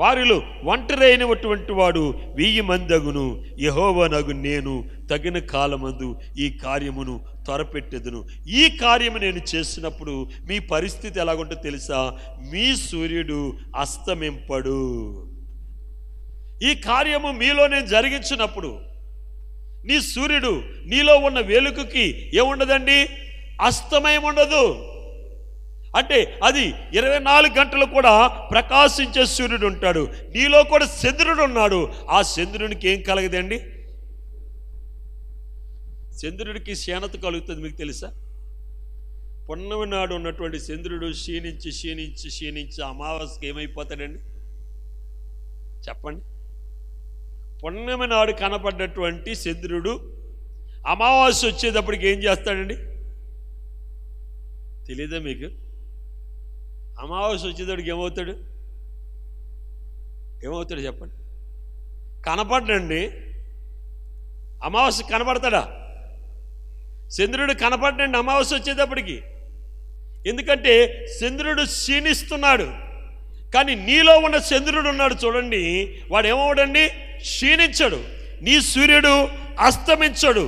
వారిలో ఒంటరి అయినటువంటి వాడు 1000 మంది అగును. యెహోవానగు నేను తగిన కాలమందు ఈ కార్యమును త్వరపెట్టెదను. ఈ కార్యము నేను చేసినప్పుడు మీ పరిస్థితి ఎలాగుంటో తెలుసా? మీ సూర్యుడు అస్తమింపడు. ఈ కార్యము మీలో నేను జరిగించినప్పుడు నీ సూర్యుడు, నీలో ఉన్న వెలుగుకి ఏముండదండి? అస్తమయం ఉండదు. అంటే అది 24 గంటలు కూడా ప్రకాశించే సూర్యుడు ఉంటాడు. నీలో కూడా చంద్రుడు ఉన్నాడు. ఆ చంద్రునికి ఏం కలగదండి? చంద్రుడికి క్షీణత కలుగుతుంది. మీకు తెలుసా? పున్నమి నాడు ఉన్నటువంటి చంద్రుడు క్షీణించి క్షీణించి క్షీణించి అమావాస్యకి ఏమైపోతాడండి? చెప్పండి. పున్నమి నాడు కనపడ్డటువంటి చంద్రుడు అమావాస్య వచ్చేటప్పటికి ఏం చేస్తాడండి? తెలీదా మీకు? అమావాస్య వచ్చేటప్పటికి ఏమవుతాడు చెప్పండి. కనపడ్డండి. అమావాస్య కనపడతాడా? చంద్రుడు కనపడ్డండి అమావాస్య వచ్చేటప్పటికి. ఎందుకంటే చంద్రుడు క్షీణిస్తున్నాడు. కానీ నీలో ఉన్న చంద్రుడు ఉన్నాడు చూడండి, వాడు ఏమవుడండి? క్షీణించడు. నీ సూర్యుడు అస్తమించడు.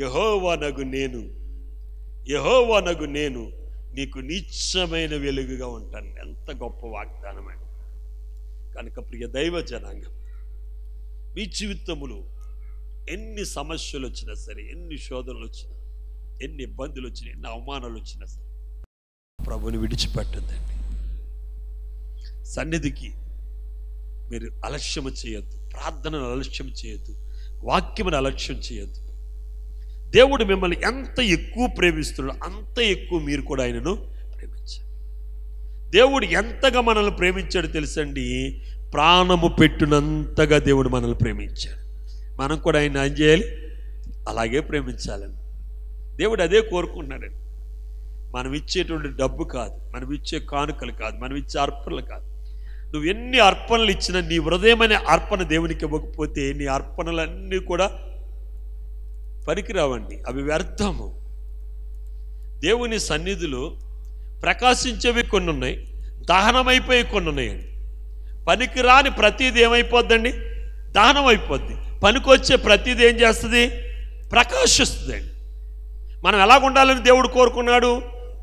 యెహోవానగు నేను నీకు నిత్యమైన వెలుగుగా ఉంటాను. ఎంత గొప్ప వాగ్దానం అండి. కనుక ప్రియ దైవ జనాంగం, మీ జీవితములో ఎన్ని సమస్యలు వచ్చినా సరే, ఎన్ని శోధనలు వచ్చినా, ఎన్ని ఇబ్బందులు వచ్చినా, ఎన్ని అవమానాలు వచ్చినా సరే, ప్రభుని విడిచిపెట్టద్దండి. సన్నిధికి మీరు అలక్ష్యం చేయొద్దు. ప్రార్థనను అలక్ష్యం చేయొద్దు. వాక్యమును అలక్ష్యం చేయొద్దు. దేవుడు మిమ్మల్ని ఎంత ఎక్కువ ప్రేమిస్తున్నాడో అంత ఎక్కువ మీరు కూడా ఆయనను ప్రేమించాలి. దేవుడు ఎంతగా మనల్ని ప్రేమించాడో తెలుసండి? ప్రాణము పెట్టినంతగా దేవుడు మనల్ని ప్రేమించాడు. మనం కూడా ఆయన ఏం చేయాలి? అలాగే ప్రేమించాలని దేవుడు అదే కోరుకుంటున్నాడండి. మనం ఇచ్చేటువంటి డబ్బు కాదు, మనం ఇచ్చే కానుకలు కాదు, మనం ఇచ్చే అర్పణలు కాదు. నువ్వు ఎన్ని అర్పణలు ఇచ్చినా నీ హృదయమైన అర్పణ దేవునికి ఇవ్వకపోతే నీ అర్పణలన్నీ కూడా పనికిరావండి. అవి వ్యర్థము. దేవుని సన్నిధిలో ప్రకాశించేవి కొన్ని ఉన్నాయి, దహనమైపోయి కొన్ని ఉన్నాయండి. పనికిరాని ప్రతిదీ ఏమైపోద్దండి? దహనం అయిపోద్ది. పనికొచ్చే ప్రతిదీ ఏం చేస్తుంది? ప్రకాశిస్తుందండి. మనం ఎలాగ ఉండాలని దేవుడు కోరుకున్నాడు?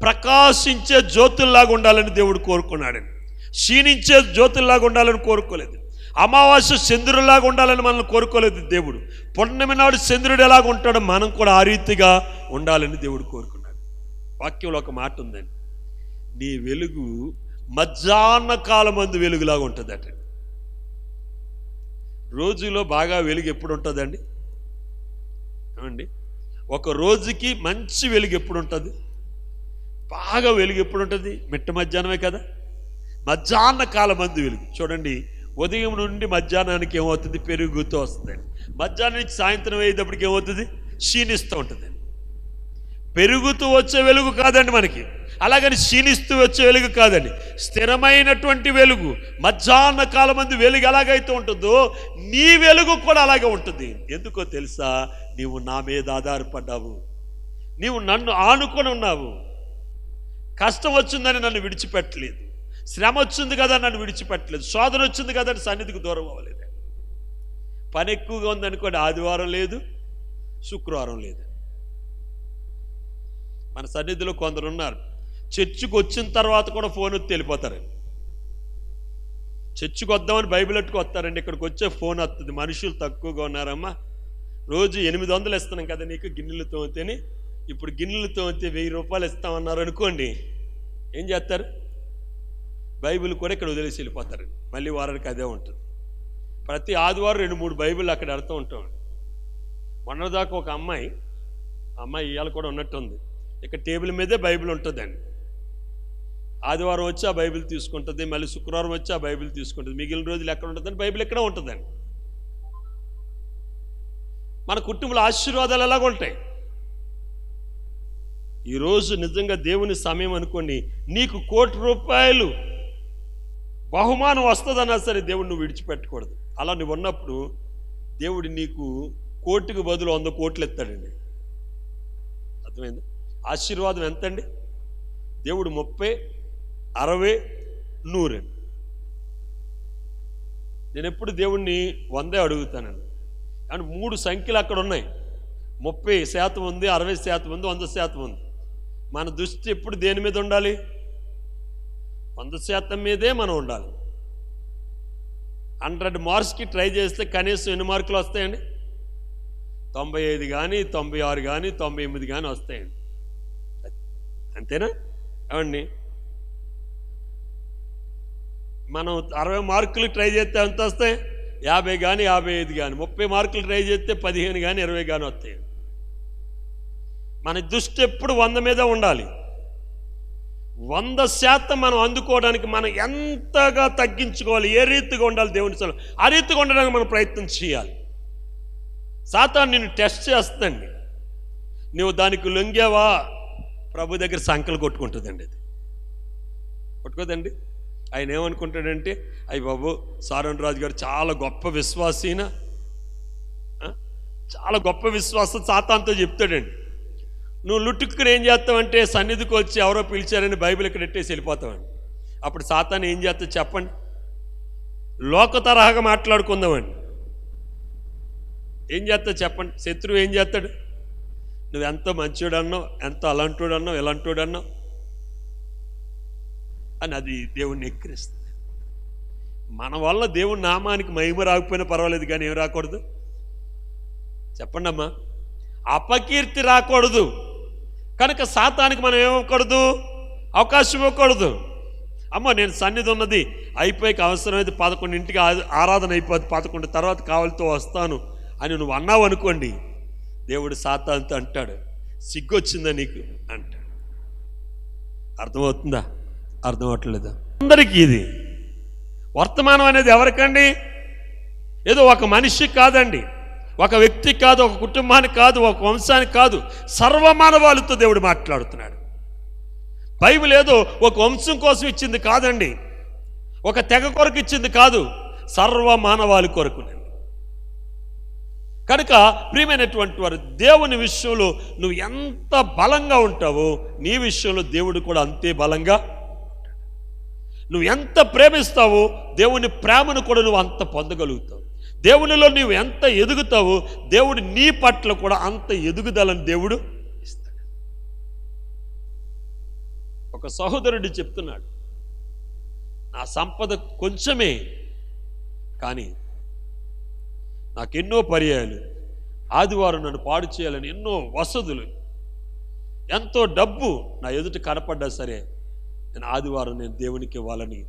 ప్రకాశించే జ్యోతుల్లాగా ఉండాలని దేవుడు కోరుకున్నాడండి. క్షీణించే జ్యోతుల్లాగా ఉండాలని కోరుకోలేదు. అమావాస్య చంద్రుడిలాగా ఉండాలని మనల్ని కోరుకోలేదు దేవుడు. పున్నమి నాడు చంద్రుడు ఎలాగ ఉంటాడో మనం కూడా ఆ రీతిగా ఉండాలని దేవుడు కోరుకున్నాడు. వాక్యంలో ఒక మాట ఉందండి, నీ వెలుగు మధ్యాహ్న కాలమందు వెలుగులాగా ఉంటుందట. రోజులో బాగా వెలుగు ఎప్పుడు ఉంటుందండి? ఏమండి, ఒక రోజుకి మంచి వెలుగు ఎప్పుడు ఉంటుంది? బాగా వెలుగు ఎప్పుడు ఉంటుంది? మిట్ట మధ్యాహ్నమే కదా. మధ్యాహ్న కాలమందు వెలుగు చూడండి. ఉదయం నుండి మధ్యాహ్నానికి ఏమవుతుంది? పెరుగుతూ వస్తుందండి. మధ్యాహ్నం నుంచి సాయంత్రం అయ్యేటప్పటికి ఏమవుతుంది? క్షీణిస్తూ ఉంటుందండి. పెరుగుతూ వచ్చే వెలుగు కాదండి మనకి, అలాగని క్షీణిస్తూ వచ్చే వెలుగు కాదండి. స్థిరమైనటువంటి వెలుగు, మధ్యాహ్న కాలమందు వెలుగు ఎలాగైతే ఉంటుందో నీ వెలుగు కూడా అలాగే ఉంటుంది. ఎందుకో తెలుసా? నీవు నా మీద ఆధారపడ్డావు, నీవు నన్ను ఆనుకొని ఉన్నావు. కష్టం వచ్చిందని నన్ను విడిచిపెట్టలేదు, శ్రమ వచ్చింది కదా నన్ను విడిచిపెట్టలేదు, శోధన వచ్చింది కదా సన్నిధికి దూరం అవ్వలేదు. పని ఎక్కువగా ఉందనుకోండి, ఆదివారం లేదు, శుక్రవారం లేదు. మన సన్నిధిలో కొందరు ఉన్నారు, చర్చికి వచ్చిన తర్వాత కూడా ఫోన్ వచ్చి వెళ్ళిపోతారు. చర్చికి వద్దామని బైబిల్ ఎట్టుకు వస్తారండి, ఇక్కడికి వచ్చే ఫోన్ వస్తుంది. మనుషులు తక్కువగా ఉన్నారమ్మా, రోజు 800 ఇస్తున్నాం కదా నీకు గిన్నెలు తోమితేని, ఇప్పుడు గిన్నెలు తోమితే 1000 రూపాయలు ఇస్తామన్నారు అనుకోండి, ఏం చేస్తారు? బైబిల్ కూడా ఇక్కడ వదిలేసి వెళ్ళిపోతారు. మళ్ళీ వారానికి అదే ఉంటుంది. ప్రతి ఆదివారం 2-3 బైబిల్ అక్కడ అడుతూ ఉంటాం. మొన్నదాకా ఒక అమ్మాయి ఇవాళ కూడా ఉన్నట్టుంది, ఇక్కడ టేబుల్ మీదే బైబిల్ ఉంటుందండి. ఆదివారం వచ్చి ఆ బైబిల్ తీసుకుంటుంది, మళ్ళీ శుక్రవారం వచ్చి ఆ బైబిల్ తీసుకుంటుంది. మిగిలిన రోజులు ఎక్కడ ఉంటుందని బైబిల్ ఎక్కడ ఉంటుందండి. మన కుటుంబంలో ఆశీర్వాదాలు ఎలాగ ఉంటాయి? ఈరోజు నిజంగా దేవుని సమయం అనుకోండి, నీకు ₹1,00,00,000 బహుమానం వస్తుందన్నా సరే దేవుడు నువ్వు విడిచిపెట్టకూడదు. అలా నువ్వు ఉన్నప్పుడు దేవుడు నీకు 1,00,00,000కి బదులు 100 కోట్లు ఎత్తాడండి. అర్థమైంది? ఆశీర్వాదం ఎంతండి? దేవుడు 30, 60, 100 నేను ఎప్పుడు దేవుణ్ణి 100 అడుగుతానండి. కానీ 3 సంఖ్యలు అక్కడ ఉన్నాయి. 30% ఉంది, 60% ఉంది, 100% ఉంది. మన దృష్టి ఎప్పుడు దేని మీద ఉండాలి? 100% మీదే మనం ఉండాలి. 100 మార్క్స్కి ట్రై చేస్తే కనీసం ఎన్ని మార్కులు వస్తాయండి? 95 కానీ 96 కానీ 98 కానీ వస్తాయండి. అంతేనా ఏమండి? మనం 60 మార్కులు ట్రై చేస్తే ఎంత వస్తాయి? 50 కానీ 55 కానీ. 30 మార్కులు ట్రై చేస్తే 15 కానీ 20 కానీ వస్తాయి. మన దృష్టి ఎప్పుడు 100 మీద ఉండాలి. 100% మనం అందుకోవడానికి మనం ఎంతగా తగ్గించుకోవాలి, ఏ రీతిగా ఉండాలి దేవుని సలహా, ఆ రీతిగా ఉండడానికి మనం ప్రయత్నం చేయాలి. సాతాను నిన్ను టెస్ట్ చేస్తుందండి. నువ్వు దానికి లొంగావా, ప్రభు దగ్గర సంకలు కొట్టుకుంటుందండి. అది కొట్టుకోదండి. ఆయన ఏమనుకుంటాడంటే, అయ్యి బాబు సారోన్ రాజు గారు చాలా గొప్ప విశ్వాసీన, చాలా గొప్ప విశ్వాసం సాతానుతో చెప్తాడండి. నువ్వు లుట్టుకుని ఏం చేస్తావంటే సన్నిధికి వచ్చి ఎవరో పిలిచారని బైబిల్ ఇక్కడ ఎట్టేసి వెళ్ళిపోతావండి. అప్పుడు సాతాను ఏం చేస్తా చెప్పండి? లోక తరహాగా మాట్లాడుకుందామండి. ఏం చేస్తా చెప్పండి? శత్రువు ఏం చేస్తాడు? నువ్వు ఎంతో మంచివాడు అన్నావు, ఎంతో అలాంటోడు అన్నావు, ఎలాంటోడు అన్నావు అని అది దేవుణ్ణి ఎక్కిరిస్తుంది. మన వల్ల దేవుని నామానికి మహిమ రాకపోయినా పర్వాలేదు, కానీ ఏం రాకూడదు చెప్పండి అమ్మా? అపకీర్తి రాకూడదు. కనుక సాతానికి మనం ఏమవ్వకూడదు? అవకాశం ఇవ్వకూడదు. అమ్మ నేను సన్నిధి ఉన్నది అయిపోయాక అవసరమైతే 11ంటికి ఆరాధన అయిపోద్ది, 11 తర్వాత కావాలితో వస్తాను అని నువ్వు అన్నావు అనుకోండి, దేవుడు సాతానుతో అంటాడు, సిగ్గొచ్చిందా నీకు అంటాడు. అర్థమవుతుందా? అర్థం అవట్లేదా? అందరికీ ఇది వర్తమానం అనేది ఎవరికండి? ఏదో ఒక మనిషి కాదండి, ఒక వ్యక్తి కాదు, ఒక కుటుంబానికి కాదు, ఒక వంశానికి కాదు, సర్వమానవాళితో దేవుడు మాట్లాడుతున్నాడు. బైబిల్ ఏదో ఒక వంశం కోసం ఇచ్చింది కాదండి, ఒక తెగ కొరకు ఇచ్చింది కాదు, సర్వమానవాళి కొరకు. కనుక ప్రియమైనటువంటి వారు, దేవుని విషయంలో నువ్వు ఎంత బలంగా ఉంటావో నీ విషయంలో దేవుడు కూడా అంతే బలంగా. నువ్వు ఎంత ప్రేమిస్తావో దేవుని ప్రేమను కూడా నువ్వు అంత పొందగలుగుతావు. దేవునిలో నువ్వు ఎంత ఎదుగుతావో దేవుడు నీ పట్ల కూడా అంత ఎదుగుదలని దేవుడు ఇస్తాడు. ఒక సహోదరుడు చెప్తున్నాడు, నా సంపద కొంచెమే, కానీ నాకెన్నో పర్యాయాలు ఆదివారం నన్ను పాడు చేయాలని ఎన్నో వసతులు, ఎంతో డబ్బు నా ఎదుట కనపడ్డా సరే నేను ఆదివారం నేను దేవునికి ఇవ్వాలని,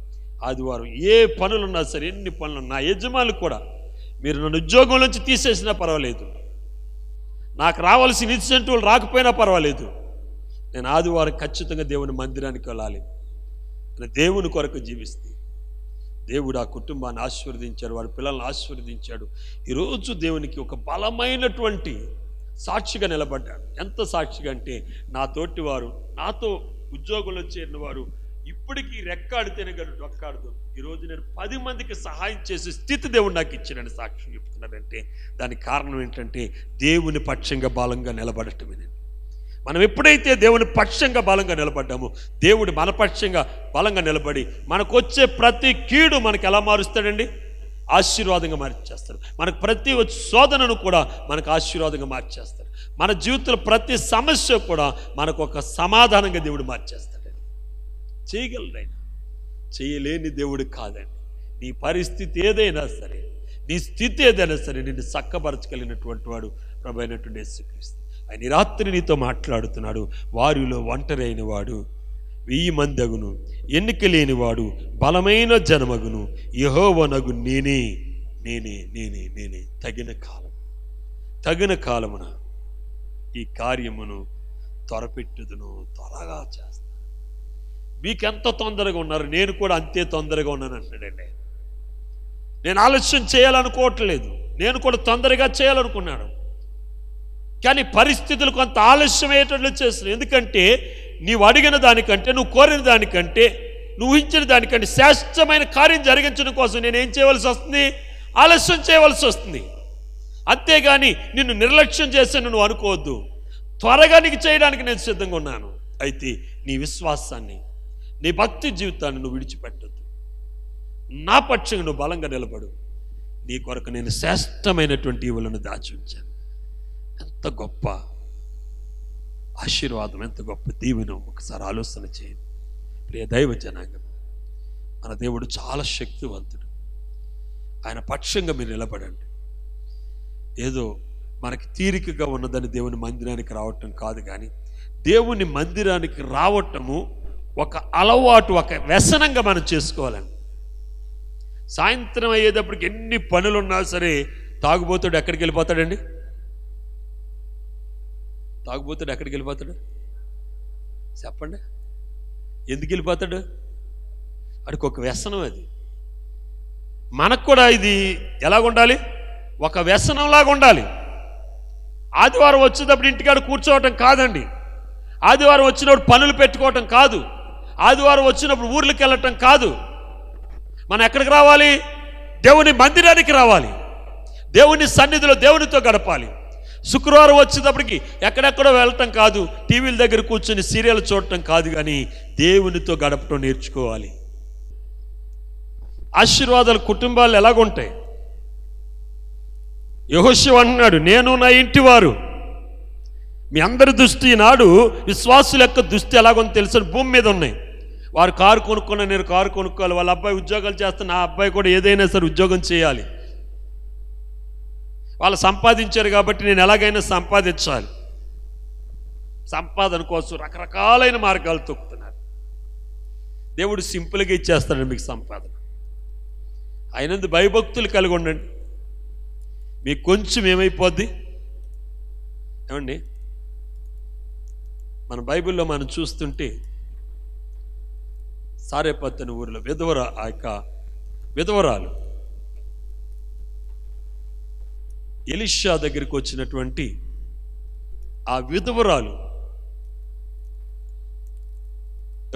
ఆదివారం ఏ పనులున్నా సరే, ఎన్ని పనులు నా యజమానులు కూడా, మీరు నన్ను ఉద్యోగం నుంచి తీసేసినా పర్వాలేదు, నాకు రావాల్సిన ఇన్సెంటివ్లు రాకపోయినా పర్వాలేదు, నేను ఆదివారం ఖచ్చితంగా దేవుని మందిరానికి వెళ్ళాలి అని దేవుని కొరకు జీవిస్తే దేవుడు ఆ కుటుంబాన్ని ఆశీర్వదించాడు, వాడి పిల్లల్ని ఆశీర్వదించాడు. ఈరోజు దేవునికి ఒక బలమైనటువంటి సాక్షిగా నిలబడ్డాడు. ఎంత సాక్షిగా అంటే, నా తోటి వారు, నాతో ఉద్యోగంలో చేరిన వారు ఇప్పటికీ రెక్కాడితేనే కానీ డొక్కాడదు, ఈరోజు నేను 10 మందికి సహాయం చేసే స్థితి దేవుడు నాకు ఇచ్చాడని సాక్షి చెప్తున్నాడంటే దానికి కారణం ఏంటంటే దేవుని పక్షంగా బలంగా నిలబడటమేనండి. మనం ఎప్పుడైతే దేవుని పక్షంగా బలంగా నిలబడ్డామో దేవుడు మన పక్షంగా బలంగా నిలబడి మనకు వచ్చే ప్రతి కీడు మనకు ఎలా మారుస్తాడండి? ఆశీర్వాదంగా మార్చేస్తాడు. మనకు ప్రతి శోధనను కూడా మనకు ఆశీర్వాదంగా మార్చేస్తాడు. మన జీవితంలో ప్రతి సమస్య కూడా మనకు ఒక సమాధానంగా దేవుడు మార్చేస్తాడు. చేయగలడు ఆయన, చేయలేని దేవుడు కాదండి. నీ పరిస్థితి ఏదైనా సరే, నీ స్థితి ఏదైనా సరే నిన్ను చక్కబరచగలిగినటువంటి వాడు ప్రభు అయినటువంటి యేసుక్రీస్తు. ఆయన ఈ రాత్రి నీతో మాట్లాడుతున్నాడు. వారిలో ఒంటరి అయిన వాడు 1000 మంది అగును, ఎన్నిక లేనివాడు బలమైన జనమగును, యెహోవానగు నేనే నేనే నేనే నేనే తగిన కాలమున ఈ కార్యమును త్వరపెట్టుదును, త్వరగా చేస్తాను. మీకెంత తొందరగా ఉన్నారు, నేను కూడా అంతే తొందరగా ఉన్నాను అంటాడండి. నేను ఆలస్యం చేయాలనుకోవట్లేదు, నేను కూడా తొందరగా చేయాలనుకున్నాను, కానీ పరిస్థితులు కొంత ఆలస్యం అయ్యేటట్లు చేస్తున్నాయి. ఎందుకంటే నీవు అడిగిన దానికంటే, నువ్వు కోరిన దానికంటే, నువ్వు ఊహించిన దానికంటే శ్రేష్టమైన కార్యం జరిగించడం కోసం నేను ఏం చేయవలసి వస్తుంది? ఆలస్యం చేయవలసి వస్తుంది. అంతేగాని నిన్ను నిర్లక్ష్యం చేసి నువ్వు అనుకోవద్దు. త్వరగా నీకు చేయడానికి నేను సిద్ధంగా ఉన్నాను. అయితే నీ విశ్వాసాన్ని, నీ భక్తి జీవితాన్ని నువ్వు విడిచిపెట్టద్దు. నా పక్షంగా నువ్వు బలంగా నిలబడు. నీ కొరకు నేను శ్రేష్టమైనటువంటి ఈవులను దాచి ఉంచాను. ఎంత గొప్ప ఆశీర్వాదం, ఎంత గొప్ప దీవెన ఒకసారి ఆలోచన చేయండి. ప్రియ దైవ జనాంగం, మన దేవుడు చాలా శక్తివంతుడు. ఆయన పక్షంగా మీరు నిలబడండి. ఏదో మనకి తీరికగా ఉన్నదని దేవుని మందిరానికి రావటం కాదు, కానీ దేవుని మందిరానికి రావటము ఒక అలవాటు, ఒక వ్యసనంగా మనం చేసుకోవాలండి. సాయంత్రం అయ్యేటప్పటికి ఎన్ని పనులు ఉన్నా సరే తాగుబోతుడు ఎక్కడికి వెళ్ళిపోతాడండి? తాగుబోతుడు ఎక్కడికి వెళ్ళిపోతాడు చెప్పండి? ఎందుకు వెళ్ళిపోతాడు? అడికి ఒక వ్యసనం. అది మనకు కూడా ఇది ఎలాగుండాలి? ఒక వ్యసనంలాగా ఉండాలి. ఆదివారం వచ్చేటప్పుడు ఇంటికాడ కూర్చోవటం కాదండి. ఆదివారం వచ్చినప్పుడు పనులు పెట్టుకోవటం కాదు. ఆదివారం వచ్చినప్పుడు ఊర్లకు వెళ్ళటం కాదు. మనం ఎక్కడికి రావాలి? దేవుని మందిరానికి రావాలి. దేవుని సన్నిధిలో దేవునితో గడపాలి. శుక్రవారం వచ్చేటప్పటికి ఎక్కడెక్కడో వెళ్ళటం కాదు, టీవీల దగ్గర కూర్చొని సీరియల్ చూడటం కాదు, కానీ దేవునితో గడపటం నేర్చుకోవాలి. ఆశీర్వాదాలు కుటుంబాలు ఎలాగుంటాయి? యెహోషువ అన్నాడు, నేను నా ఇంటి వారు. మీ అందరి దృష్టి నాడు విశ్వాసుల యొక్క దృష్టి ఎలాగో తెలుసు, భూమి మీద ఉన్నాయి. వారు కారు కొనుక్కున్నా, నేను కారు కొనుక్కోవాలి. వాళ్ళ అబ్బాయి ఉద్యోగాలు చేస్తే నా అబ్బాయి కూడా ఏదైనా సరే ఉద్యోగం చేయాలి. వాళ్ళు సంపాదించారు కాబట్టి నేను ఎలాగైనా సంపాదించాలి. సంపాదన కోసం రకరకాలైన మార్గాలు తొక్కుతున్నారు. దేవుడు సింపుల్గా ఇచ్చేస్తాడు మీకు సంపాదన. అయినందు భయభక్తులు కలిగి ఉండండి. మీకు కొంచెం ఏమైపోద్ది ఏమండి? మన బైబిల్లో మనం చూస్తుంటే సారేపత్తని ఊరిలో విధవరాలు ఎలీషా దగ్గరికి వచ్చినటువంటి ఆ విధవరాలు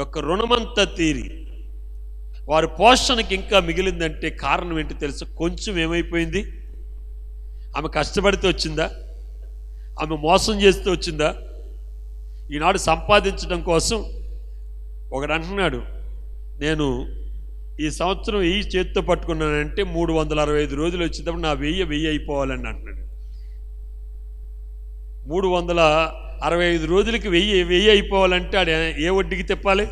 యొక్క రుణమంతా తీరి వారి పోషణకి ఇంకా మిగిలిందంటే కారణం ఏంటి తెలుసు? కొంచెం ఏమైపోయింది? ఆమె కష్టపడితే వచ్చిందా? ఆమె మోసం చేస్తే వచ్చిందా? ఈనాడు సంపాదించడం కోసం ఒకడు అంటున్నాడు, నేను ఈ సంవత్సరం 1000 చేతితో పట్టుకున్నానంటే 365 రోజులు వచ్చేటప్పుడు నా 1000 అయిపోవాలని అంటున్నాడు. 365 రోజులకి 1000 అయిపోవాలంటే ఆడు ఏ వడ్డీకి తిప్పాలి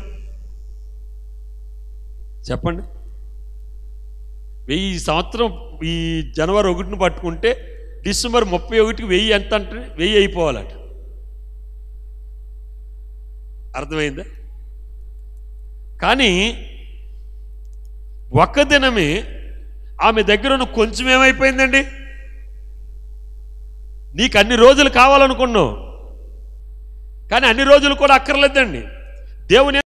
చెప్పండి? 1000 సంవత్సరం ఈ జనవరి 1ని పట్టుకుంటే డిసెంబర్ 31కి 1000 ఎంత అంటే 1000 అయిపోవాలట. అర్థమైందా? కానీ ఒక దినమే ఆమె దగ్గర ఉన్న కొంచెం ఏమైపోయిందండి? నీకు అన్ని రోజులు కావాలనుకున్నావు, కానీ అన్ని రోజులు కూడా అక్కర్లేదండి. దేవుని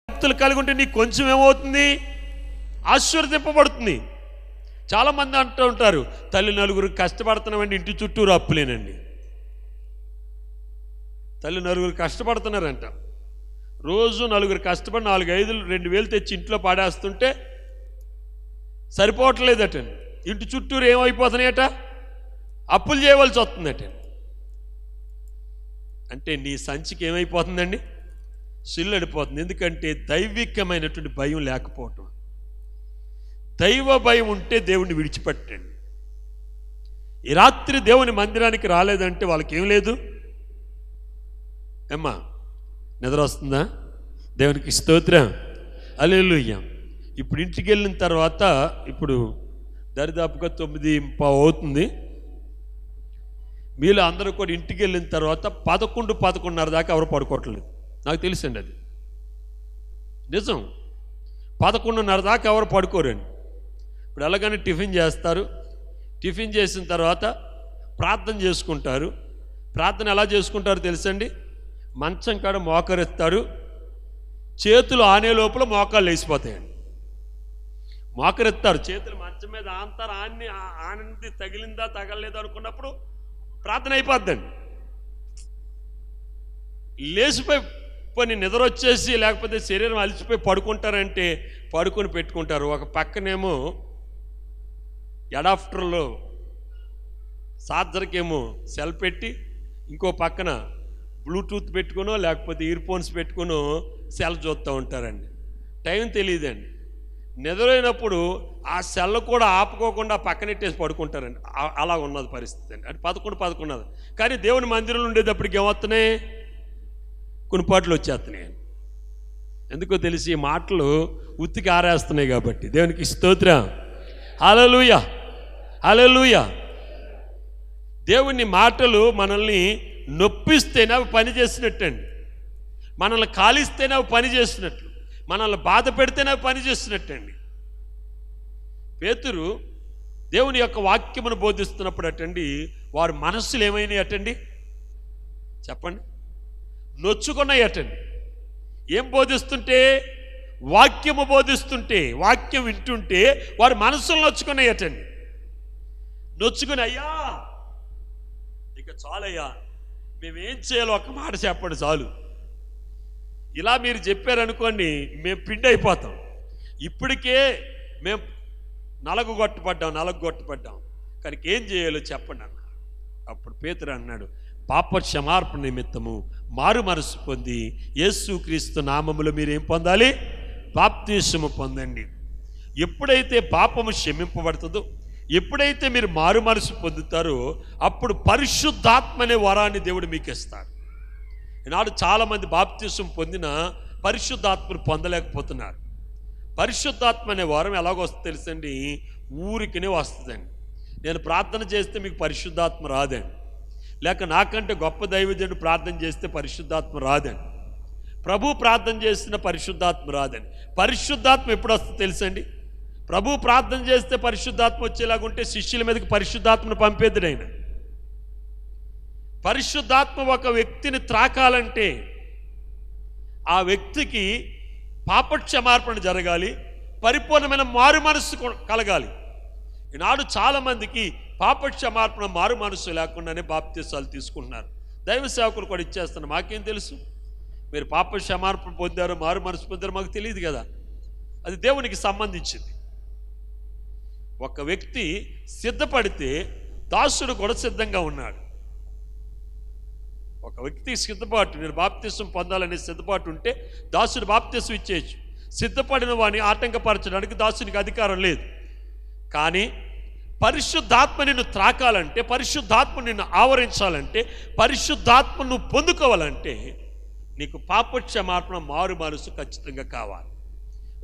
భక్తులు కలిగి ఉంటే నీకు కొంచెం ఏమవుతుంది? ఆశీర్వదింపబడుతుంది. చాలామంది అంటూ ఉంటారు, తల్లి నలుగురు కష్టపడుతున్నామండి, ఇంటి చుట్టూరు అప్పులేనండి. తల్లి నలుగురు కష్టపడుతున్నారంట. రోజు నలుగురు కష్టపడి 4-5 2,000 తెచ్చి ఇంట్లో పాడేస్తుంటే సరిపోవట్లేదట. ఇంటి చుట్టూరు ఏమైపోతున్నాయట? అప్పులు చేయవలసి వస్తుందట. అంటే నీ సంచికి ఏమైపోతుందండి? సిల్లడిపోతుంది. ఎందుకంటే దైవికమైనటువంటి భయం లేకపోవటం. దైవ భయం ఉంటే దేవుణ్ణి విడిచిపెట్టండి. ఈ రాత్రి దేవుని మందిరానికి రాలేదంటే వాళ్ళకి ఏం లేదు. ఏమ్మా నిద్ర వస్తుందా? దేవునికి స్తోత్రం, హల్లెలూయా. ఇప్పుడు ఇంటికి వెళ్ళిన తర్వాత ఇప్పుడు దరిదాపుగా 9:15 అవుతుంది. మీలో అందరూ కూడా ఇంటికి వెళ్ళిన తర్వాత 11-11:30 దాకా ఎవరు పడుకోవట్లేదు. నాకు తెలుసండి, అది నిజం. 11:30 దాకా ఎవరు పడుకోరండి. ఇప్పుడు ఎలాగని టిఫిన్ చేస్తారు. టిఫిన్ చేసిన తర్వాత ప్రార్థన చేసుకుంటారు. ప్రార్థన ఎలా చేసుకుంటారు తెలుసండి? మంచం కాడ మోకరెత్తారు, చేతులు ఆనే లోపల మోకాళ్ళు లేచిపోతాయండి. మోకరెత్తారు, చేతులు మంచం మీద ఆంతారు. ఆనంది తగిలిందా తగలలేదు అనుకున్నప్పుడు ప్రార్థన అయిపోద్దండి. లేచిపోయి కొన్ని నిద్ర వచ్చేసి లేకపోతే శరీరం అలిసిపోయి పడుకుంటారంటే పడుకొని పెట్టుకుంటారు. ఒక పక్కనేమో అడాప్టర్లో చార్జర్కేమో సెల్ పెట్టి, ఇంకో పక్కన బ్లూటూత్ పెట్టుకునో లేకపోతే ఇయర్ ఫోన్స్ పెట్టుకునో సెల్ చూస్తూ ఉంటారండి. టైం తెలియదండి. నిద్రైనప్పుడు ఆ సెల్ కూడా ఆపుకోకుండా పక్కనెట్టేసి పడుకుంటారండి. అలా ఉన్నది పరిస్థితి అండి. అంటే 11 కానీ దేవుని మందిరంలో ఉండేటప్పటికి ఏమవుతున్నాయి, కొన్ని పాటలు వచ్చేస్తున్నాయి. ఎందుకో తెలిసి ఈ మాటలు ఉత్తికి ఆరేస్తున్నాయి కాబట్టి. దేవునికి స్తోత్రం. హల్లెలూయా, హల్లెలూయా. దేవుని మాటలు మనల్ని నొప్పిస్తేనే అవి పని చేసినట్టండి, మనల్ని కాలిస్తేనే అవి పని చేసినట్లు, మనల్ని బాధ పెడితేనే అవి పని చేస్తున్నట్టండి. పేతురు దేవుని యొక్క వాక్యమును బోధిస్తున్నప్పుడు అటండి వారి మనస్సులు ఏమైనాయి అటండి, చెప్పండి, నొచ్చుకున్నాయి అటండి. ఏం బోధిస్తుంటే, వాక్యము బోధిస్తుంటే, వాక్యం వింటుంటే వారి మనస్సులు నొచ్చుకున్నాయి అటండి. నొచ్చుకుని, అయ్యా ఇక చాలయ్యా, మేమేం చేయాలో ఒక మాట చెప్పండి చాలు. ఇలా మీరు చెప్పారనుకోండి, మేము పిండి అయిపోతాం. ఇప్పటికే మేము నలగొట్టబడ్డాం, కానీ ఏం చేయాలో చెప్పండి అన్నారు. అప్పుడు పేతురు అన్నాడు, పాప క్షమార్పణ నిమిత్తము మారు మనసు పొంది యేసుక్రీస్తు నామములో మీరు ఏం పొందాలి, బాప్తిస్మము పొందండి. ఎప్పుడైతే పాపము క్షమింపబడుతుందో, ఎప్పుడైతే మీరు మారు మనసు పొందుతారో అప్పుడు పరిశుద్ధాత్మ అనే వరాన్ని దేవుడు మీకు ఇస్తాడు. ఈనాడు చాలామంది బాప్తిస్మం పొందిన పరిశుద్ధాత్మను పొందలేకపోతున్నారు. పరిశుద్ధాత్మ అనే వరం ఎలాగొస్తుందో తెలుసండి, ఊరికినే వస్తుందండి. నేను ప్రార్థన చేస్తే మీకు పరిశుద్ధాత్మ రాదండి, లేక నాకంటే గొప్ప దైవజనుడు ప్రార్థన చేస్తే పరిశుద్ధాత్మ రాదండి, ప్రభు ప్రార్థన చేసిన పరిశుద్ధాత్మ రాదండి. పరిశుద్ధాత్మ ఎప్పుడు వస్తుందో తెలుసండి, ప్రభు ప్రార్థన చేస్తే పరిశుద్ధాత్మ వచ్చేలాగుంటే శిష్యుల మీదకి పరిశుద్ధాత్మను పంపేద్దుడు ఆయన. పరిశుద్ధాత్మ ఒక వ్యక్తిని త్రాకాలంటే ఆ వ్యక్తికి పాపక్షమార్పణ జరగాలి, పరిపూర్ణమైన మారు మనస్సు కలగాలి. ఈనాడు చాలామందికి పాపక్షమార్పణ మారు మనస్సు లేకుండానే బాప్తిసాలు తీసుకుంటున్నారు. దైవ సేవకులు కూడా ఇచ్చేస్తున్నారు. మాకేం తెలుసు మీరు పాపక్షమార్పణ పొందారో మారు మనసు పొందారో మాకు తెలియదు కదా, అది దేవునికి సంబంధించింది. ఒక వ్యక్తి సిద్ధపడితే దాసుడు కూడా సిద్ధంగా ఉన్నాడు. ఒక వ్యక్తి సిద్ధపాటు, నేను బాప్తిస్మం పొందాలనే సిద్ధపాటు ఉంటే దాసుడు బాప్తిస్మం ఇచ్చేయచ్చు. సిద్ధపడిన వాడిని ఆటంకపరచడానికి దాసునికి అధికారం లేదు. కానీ పరిశుద్ధాత్మ నిన్ను త్రాకాలంటే, పరిశుద్ధాత్మ నిన్ను ఆవరించాలంటే, పరిశుద్ధాత్మ నువ్వు పొందుకోవాలంటే నీకు పాపక్షమార్పణ మారు మనసు ఖచ్చితంగా కావాలి.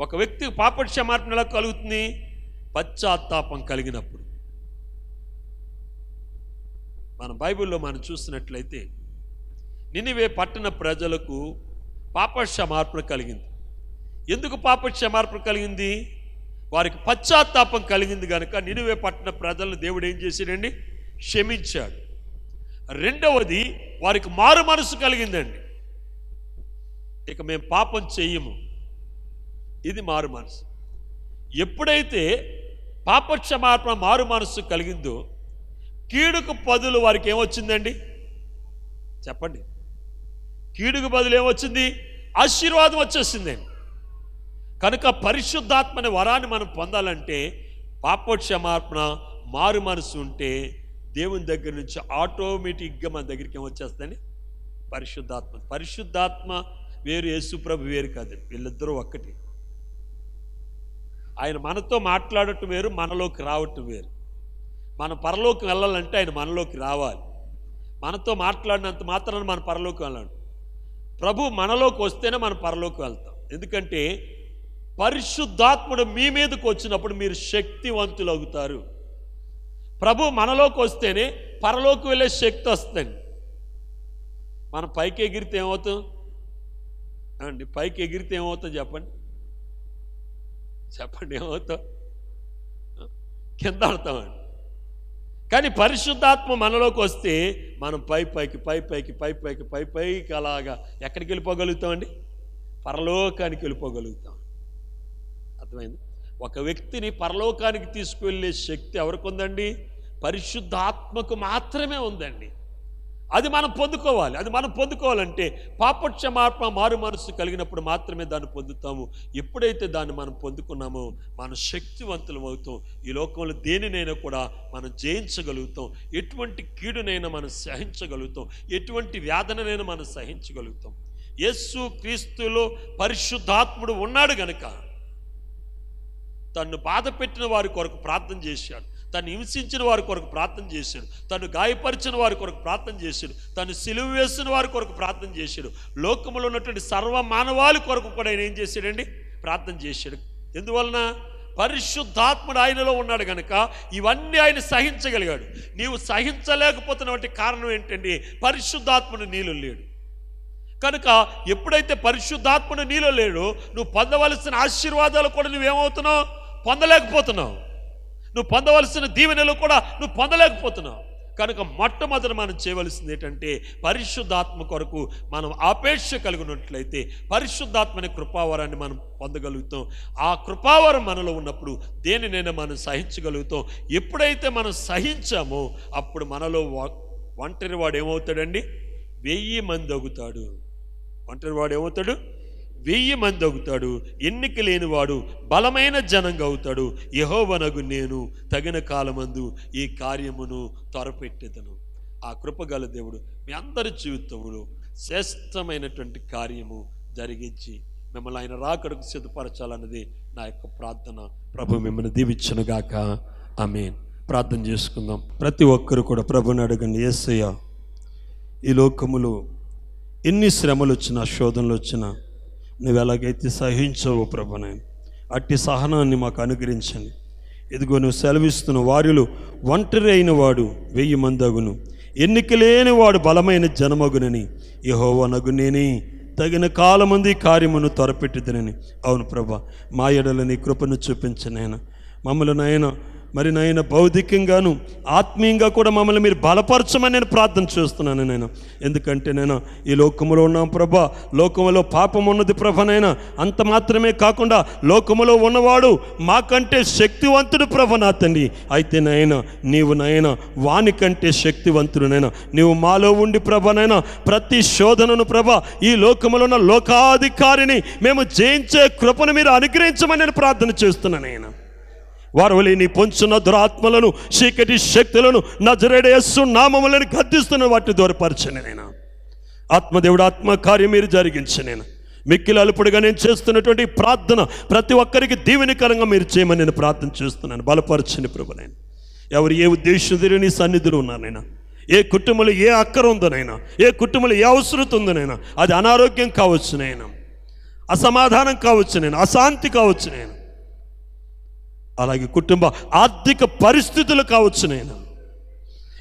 ఒక వ్యక్తికి పాపక్షమార్పణ ఎలా కలుగుతుంది, పశ్చాత్తాపం కలిగినప్పుడు. మన బైబిల్లో మనం చూసినట్లయితే నినివే పట్టణ ప్రజలకు పాపక్షమార్పణ కలిగింది. ఎందుకు పాపక్షమార్పణ కలిగింది, వారికి పశ్చాత్తాపం కలిగింది కనుక నినివే పట్టణ ప్రజలను దేవుడు ఏం చేశాడండి, క్షమించాడు. రెండవది వారికి మారు మనసు కలిగిందండి, ఇక మేము పాపం చెయ్యము, ఇది మారు మనసు. ఎప్పుడైతే పాపక్షమార్పణ మారు మనసు కలిగిందో కీడుకు బదులు వారికి ఏమొచ్చిందండి, చెప్పండి, కీడుకు బదులు ఏమొచ్చింది, ఆశీర్వాదం వచ్చేసిందండి. కనుక పరిశుద్ధాత్మ అనే వరాన్ని మనం పొందాలంటే పాపక్షమార్పణ మారు మనసు ఉంటే దేవుని దగ్గర నుంచి ఆటోమేటిక్గా మన దగ్గరికి ఏమొచ్చేస్తుందండి, పరిశుద్ధాత్మ. పరిశుద్ధాత్మ వేరు, యేసు ప్రభు వేరు కాదండి, వీళ్ళిద్దరూ ఒక్కటి. ఆయన మనతో మాట్లాడటం వేరు, మనలోకి రావటం వేరు. మనం పరలోకి వెళ్ళాలంటే ఆయన మనలోకి రావాలి. మనతో మాట్లాడినంత మాత్రాన మన పరలోకి వెళ్ళాలి. ప్రభు మనలోకి వస్తేనే మనం పరలోకి వెళ్తాం. ఎందుకంటే పరిశుద్ధాత్ముడు మీ మీదకి వచ్చినప్పుడు మీరు శక్తివంతులు అవుతారు. ప్రభు మనలోకి వస్తేనే పరలోకి వెళ్ళే శక్తి వస్తుంది. మనం పైకి ఎగిరితే ఏమవుతాం అండి, పైకి ఎగిరితే ఏమవుతాం చెప్పండి, చెప్పండి ఏమవుతాం, కింద ఆడతామండి. కానీ పరిశుద్ధాత్మ మనలోకి వస్తే మనం పైకి అలాగా ఎక్కడికి వెళ్ళిపోగలుగుతామండి, పరలోకానికి వెళ్ళిపోగలుగుతాం. అర్థమైంది? ఒక వ్యక్తిని పరలోకానికి తీసుకువెళ్ళే శక్తి ఎవరికి ఉందండి, పరిశుద్ధాత్మకు మాత్రమే ఉందండి. అది మనం పొందుకోవాలి. అది మనం పొందుకోవాలంటే పాపక్షమార్పణ మారు మనసు కలిగినప్పుడు మాత్రమే దాన్ని పొందుతాము. ఎప్పుడైతే దాన్ని మనం పొందుకున్నామో మనం శక్తివంతులం అవుతాం. ఈ లోకంలో దేనినైనా కూడా మనం జయించగలుగుతాం. ఎటువంటి కీడునైనా మనం సహించగలుగుతాం. ఎటువంటి వ్యాధనైనా మనం సహించగలుగుతాం. యేసు క్రీస్తులో పరిశుద్ధాత్ముడు ఉన్నాడు గనుక తన్ను బాధ పెట్టిన వారి కొరకు ప్రార్థన చేశాడు, తను హింసించిన వారి కొరకు ప్రార్థన చేశాడు, తను గాయపరిచిన వారి కొరకు ప్రార్థన చేశాడు, తను సిలువ వేసిన వారి కొరకు ప్రార్థన చేశాడు, లోకములో ఉన్నటువంటి సర్వ మానవాళి కొరకు కూడా ఆయన ఏం చేశాడండి? ప్రార్థన చేశాడు. ఎందువలన? పరిశుద్ధాత్ముడు ఆయనలో ఉన్నాడు కనుక ఇవన్నీ ఆయన సహించగలిగాడు. నీవు సహించలేకపోతున్నటువంటి కారణం ఏంటండి? పరిశుద్ధాత్ముడు నీలో లేడు కనుక. ఎప్పుడైతే పరిశుద్ధాత్ముడు నీలో లేడు, నువ్వు పొందవలసిన ఆశీర్వాదాలు కూడా నువ్వేమవుతున్నావు? పొందలేకపోతున్నావు. నువ్వు పొందవలసిన దీవెనలు కూడా నువ్వు పొందలేకపోతున్నావు. కనుక మొట్టమొదటి మనం చేయవలసింది ఏంటంటే, పరిశుద్ధాత్మ కొరకు మనం ఆపేక్ష కలిగి ఉన్నట్లయితే పరిశుద్ధాత్మని కృపావరాన్ని మనం పొందగలుగుతాం. ఆ కృపావరం మనలో ఉన్నప్పుడు దేనినైనా మనం సహించగలుగుతాం. ఎప్పుడైతే మనం సహించామో అప్పుడు మనలో ఒంటరి వాడు ఏమవుతాడండి? 1000 మంది అవుతాడు. ఒంటరి వాడు ఏమవుతాడు? 1000 మంది అవుతాడు. ఎన్నిక లేనివాడు బలమైన జనంగా అవుతాడు. యెహోవానగు నేను తగిన కాలమందు ఈ కార్యమును త్వరపెట్టెదను. ఆ కృపగల దేవుడు మీ అందరి జీవితంలో శ్రేష్టమైనటువంటి కార్యము జరిగించి మిమ్మల్ని ఆయన రాకడకు సిద్ధపరచాలన్నది నా యొక్క ప్రార్థన. ప్రభు మిమ్మల్ని దీవించునుగాక. ఆమేన్. ప్రార్థన చేసుకుందాం. ప్రతి ఒక్కరు కూడా ప్రభుని అడగండి, యేసయ్య, ఈ లోకములో ఎన్ని శ్రమలు వచ్చినా, శోధనలు వచ్చినా నువ్వు ఎలాగైతే సహించవు ప్రభు, నేను అట్టి సహనాన్ని మాకు అనుగ్రహించండి. ఇదిగో నువ్వు సెలవిస్తున్న వారిలో ఒంటరి అయిన వాడు 1000 మంది అగును, ఎన్నిక లేని వాడు బలమైన జనమగునని యెహోవానగు నేనే తగిన కాలమంది కార్యమును త్వరపెట్టుదనని. అవును ప్రభా, మా ఎడల నీ కృపను చూపించనైనా మమ్మల్ని నాయన మరి నాయన భౌతికంగాను ఆత్మీయంగా కూడా మమ్మల్ని మీరు బలపరచమని నేను ప్రార్థన చేస్తున్నాను నాయన. ఎందుకంటే నేను ఈ లోకములో ఉన్నాం ప్రభా, లోకములో పాపం ఉన్నది ప్రభనైనా. అంత మాత్రమే కాకుండా లోకములో ఉన్నవాడు మాకంటే శక్తివంతుడు ప్రభ నా తండ్రి. అయితే నాయన నీవు నాయన వానికంటే శక్తివంతుడు నాయన. నీవు మాలో ఉండి ప్రభనైనా ప్రతి శోధనను ప్రభ ఈ లోకములో ఉన్న లోకాధికారిని మేము జయించే కృపను మీరు అనుగ్రహించమని నేను ప్రార్థన చేస్తున్నాను నాయన. వారు నీ పొంచున్న దురాత్మలను, చీకటి శక్తులను నజరేయుడైన యేసు నామములను గద్దిస్తున్న వాటిని దూరపరచండి నేను. ఆత్మదేవుడు ఆత్మకార్యం మీరు జరిగించండి నేను. మిక్కిలి అలుపుడుగా నేను చేస్తున్నటువంటి ప్రార్థన ప్రతి ఒక్కరికి దీవెనకరంగా మీరు చేయమని నేను ప్రార్థన చేస్తున్నాను. బలపరచండి ప్రభు. నేను ఎవరు ఏ ఉద్దేశం నీ సన్నిధిలో ఉన్నానైనా, ఏ కుటుంబంలో ఏ అక్కర ఉందనైనా, ఏ కుటుంబంలో ఏ అవసరం ఉందనైనా, అది అనారోగ్యం కావచ్చు నైనా, అసమాధానం కావచ్చు నేను, అశాంతి కావచ్చు నేను, అలాగే కుటుంబ ఆర్థిక పరిస్థితులు కావచ్చు నేను,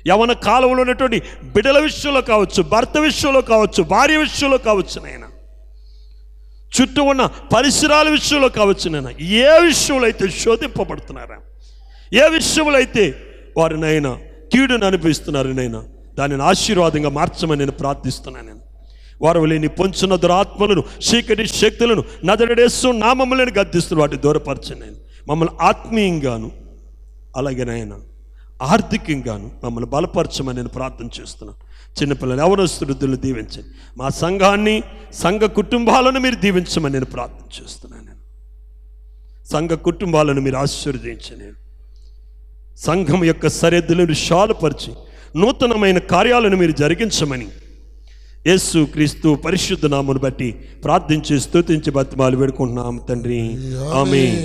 యవన కాలంలో ఉన్నటువంటి బిడ్డల విషయంలో కావచ్చు, భర్త విషయంలో కావచ్చు, భార్య విషయంలో కావచ్చు నైనా, చుట్టూ ఉన్న పరిసరాల విషయంలో కావచ్చు నైనా, ఏ విషయంలో అయితే శోధింపబడుతున్నారా, ఏ విషయంలో అయితే వారు నైనా కీడును అనిపిస్తున్నారు నైనా, దానిని ఆశీర్వాదంగా మార్చమని నేను ప్రార్థిస్తున్నాను. నేను వారు లేని పొంచున్న దురాత్మలను, చీకటి శక్తులను నజరేయుడైన యేసు నామములను గద్దిస్తున్న వాటిని దూరపరచండి. నేను మమ్మల్ని ఆత్మీయంగాను అలాగే నాయన ఆర్థికంగాను మమ్మల్ని బలపరచమని నేను ప్రార్థన చేస్తున్నాను. చిన్నపిల్లలు యవనస్తులను దీవించండి. మా సంఘాన్ని, సంఘ కుటుంబాలను మీరు దీవించమని నేను ప్రార్థన చేస్తున్నాను. నేను సంఘ కుటుంబాలను మీరు ఆశీర్వదించండి. నేను సంఘం యొక్క సరిహద్దులను విశాలపరిచి నూతనమైన కార్యాలను మీరు జరిగించమని యేసు క్రీస్తు పరిశుద్ధ నామమును బట్టి ప్రార్థించి స్తుతించి బతిమాలు వేడుకుంటున్నాము తండ్రి. ఆమేన్.